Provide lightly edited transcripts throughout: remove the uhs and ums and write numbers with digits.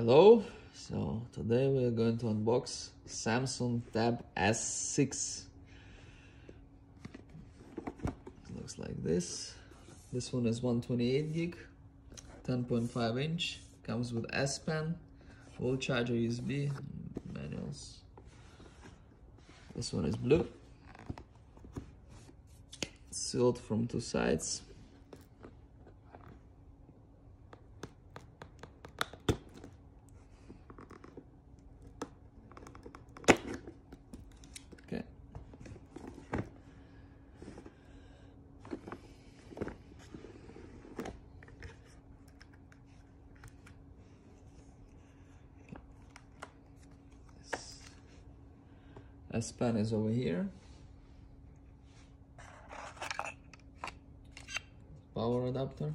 Hello, so today we're going to unbox Samsung Tab S6. It looks like this. This one is 128 gig, 10.5 inch, comes with S Pen, full charger USB, manuals. This one is blue, sealed from two sides. Okay. S Pen is over here. Power adapter.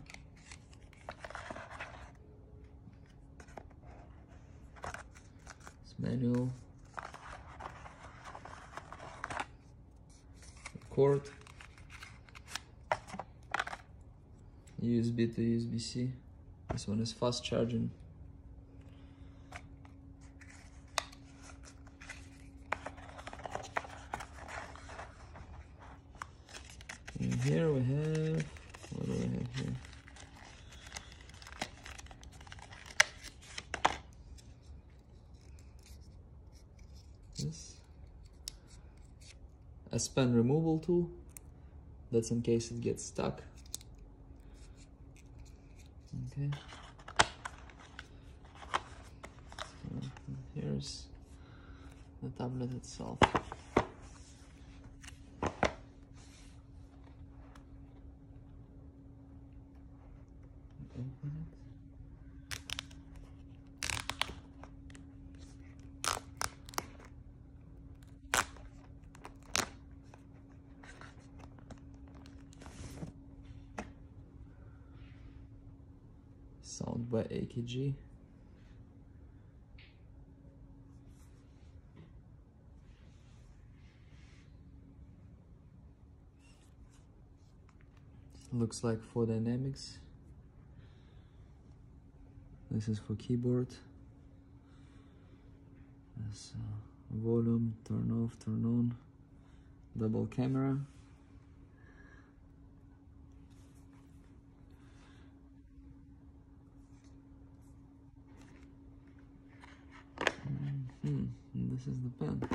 It's manual. Cord. USB to USB-C. This one is fast charging. And here we have, what do we have here? This S Pen removal tool. That's in case it gets stuck. Okay. So here's the tablet itself. Open it. Sound by AKG. Looks like 4 dynamics. This is for keyboard. There's volume, turn off, turn on, double camera. And this is the pen.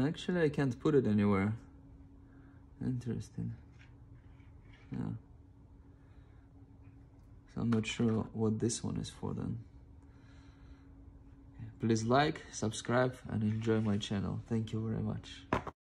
Actually, I can't put it anywhere. Interesting. Yeah. So I'm not sure what this one is for then. Please like, subscribe, and enjoy my channel. Thank you very much.